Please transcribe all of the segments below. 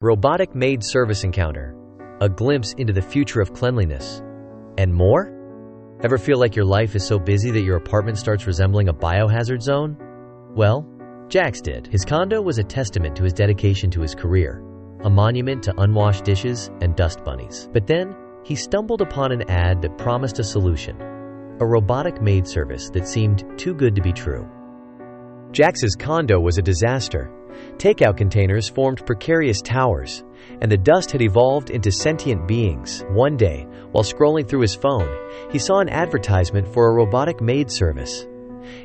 robotic maid service encounter, a glimpse into the future of cleanliness, and more? Ever feel like your life is so busy that your apartment starts resembling a biohazard zone? Well, Jax did. His condo was a testament to his dedication to his career, a monument to unwashed dishes and dust bunnies. But then, he stumbled upon an ad that promised a solution, a robotic maid service that seemed too good to be true. Jax's condo was a disaster. Takeout containers formed precarious towers, and the dust had evolved into sentient beings. One day, while scrolling through his phone, he saw an advertisement for a robotic maid service.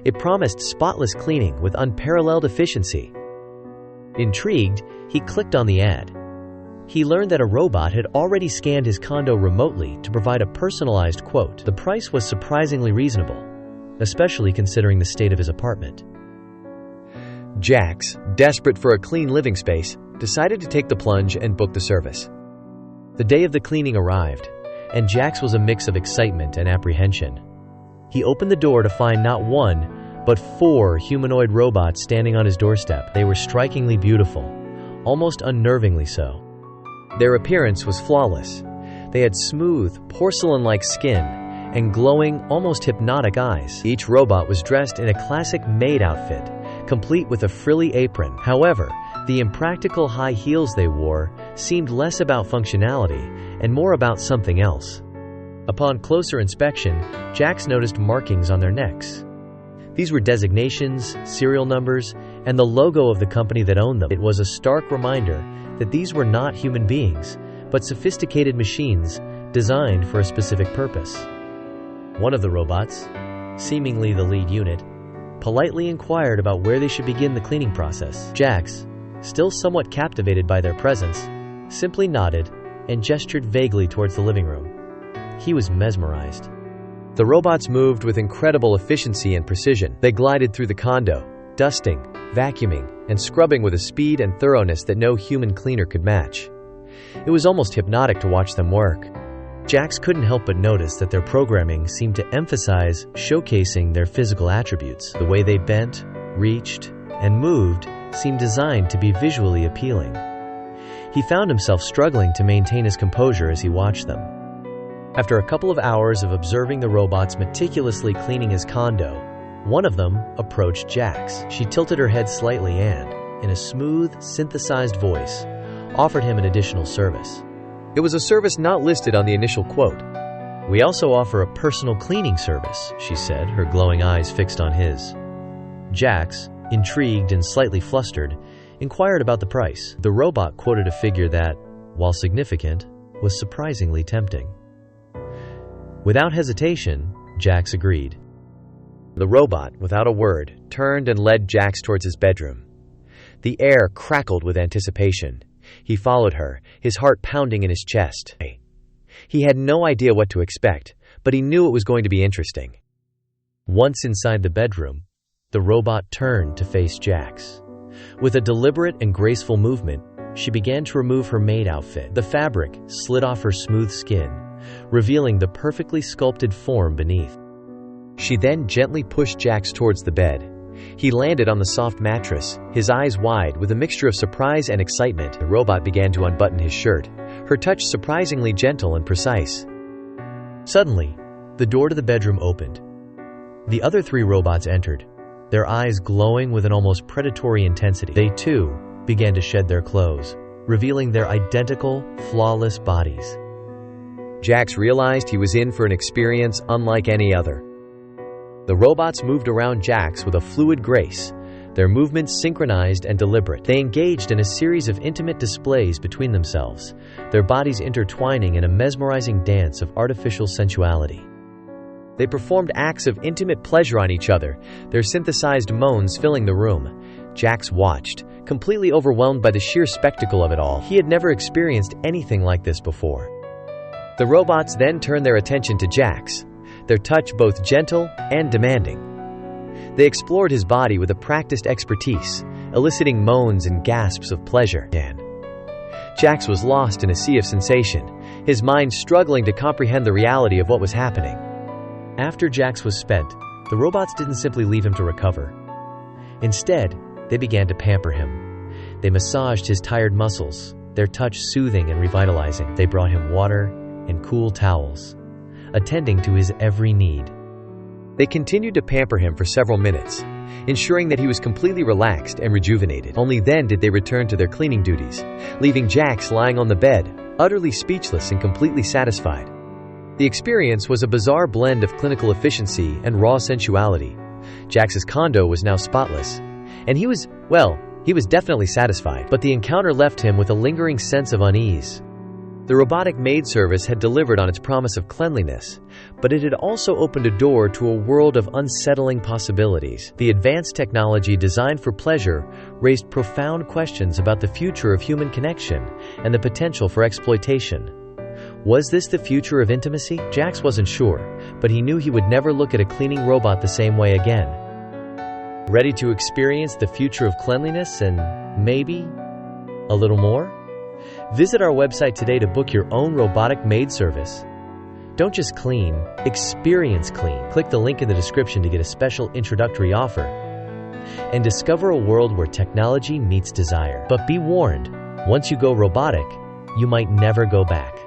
It promised spotless cleaning with unparalleled efficiency. Intrigued, he clicked on the ad. He learned that a robot had already scanned his condo remotely to provide a personalized quote. The price was surprisingly reasonable, especially considering the state of his apartment. Jax, desperate for a clean living space, decided to take the plunge and book the service. The day of the cleaning arrived, and Jax was a mix of excitement and apprehension. He opened the door to find not one, but 4 humanoid robots standing on his doorstep. They were strikingly beautiful, almost unnervingly so. Their appearance was flawless. They had smooth, porcelain-like skin and glowing, almost hypnotic eyes. Each robot was dressed in a classic maid outfit, complete with a frilly apron. However, the impractical high heels they wore seemed less about functionality and more about something else. Upon closer inspection, Jax noticed markings on their necks. These were designations, serial numbers, and the logo of the company that owned them. It was a stark reminder that these were not human beings, but sophisticated machines designed for a specific purpose. One of the robots, seemingly the lead unit, politely inquired about where they should begin the cleaning process. Jax, still somewhat captivated by their presence, simply nodded and gestured vaguely towards the living room. He was mesmerized. The robots moved with incredible efficiency and precision. They glided through the condo, dusting, vacuuming, and scrubbing with a speed and thoroughness that no human cleaner could match. It was almost hypnotic to watch them work. Jax couldn't help but notice that their programming seemed to emphasize showcasing their physical attributes. The way they bent, reached, and moved seemed designed to be visually appealing. He found himself struggling to maintain his composure as he watched them. After a couple of hours of observing the robots meticulously cleaning his condo, one of them approached Jax. She tilted her head slightly and, in a smooth, synthesized voice, offered him an additional service. It was a service not listed on the initial quote. "We also offer a personal cleaning service," she said, her glowing eyes fixed on his. Jax, intrigued and slightly flustered, inquired about the price. The robot quoted a figure that, while significant, was surprisingly tempting. Without hesitation, Jax agreed. The robot, without a word, turned and led Jax towards his bedroom. The air crackled with anticipation. He followed her, his heart pounding in his chest. He had no idea what to expect, but he knew it was going to be interesting. Once inside the bedroom, the robot turned to face Jax. With a deliberate and graceful movement, she began to remove her maid outfit. The fabric slid off her smooth skin, revealing the perfectly sculpted form beneath. She then gently pushed Jax towards the bed. He landed on the soft mattress, his eyes wide with a mixture of surprise and excitement. The robot began to unbutton his shirt, her touch surprisingly gentle and precise. Suddenly, the door to the bedroom opened. The other 3 robots entered, their eyes glowing with an almost predatory intensity. They, too, began to shed their clothes, revealing their identical, flawless bodies. Jax realized he was in for an experience unlike any other. The robots moved around Jax with a fluid grace, their movements synchronized and deliberate. They engaged in a series of intimate displays between themselves, their bodies intertwining in a mesmerizing dance of artificial sensuality. They performed acts of intimate pleasure on each other, their synthesized moans filling the room. Jax watched, completely overwhelmed by the sheer spectacle of it all. He had never experienced anything like this before. The robots then turned their attention to Jax, their touch both gentle and demanding. They explored his body with a practiced expertise, eliciting moans and gasps of pleasure. Jax was lost in a sea of sensation, his mind struggling to comprehend the reality of what was happening. After Jax was spent, the robots didn't simply leave him to recover. Instead, they began to pamper him. They massaged his tired muscles, their touch soothing and revitalizing. They brought him water and cool towels, attending to his every need. They continued to pamper him for several minutes, ensuring that he was completely relaxed and rejuvenated. Only then did they return to their cleaning duties, leaving Jax lying on the bed, utterly speechless and completely satisfied. The experience was a bizarre blend of clinical efficiency and raw sensuality. Jax's condo was now spotless, and he was definitely satisfied, but the encounter left him with a lingering sense of unease. The robotic maid service had delivered on its promise of cleanliness, but it had also opened a door to a world of unsettling possibilities. The advanced technology designed for pleasure raised profound questions about the future of human connection and the potential for exploitation. Was this the future of intimacy? Jax wasn't sure, but he knew he would never look at a cleaning robot the same way again. Ready to experience the future of cleanliness and maybe a little more? Visit our website today to book your own robotic maid service. Don't just clean, experience clean. Click the link in the description to get a special introductory offer and discover a world where technology meets desire. But be warned, once you go robotic, you might never go back.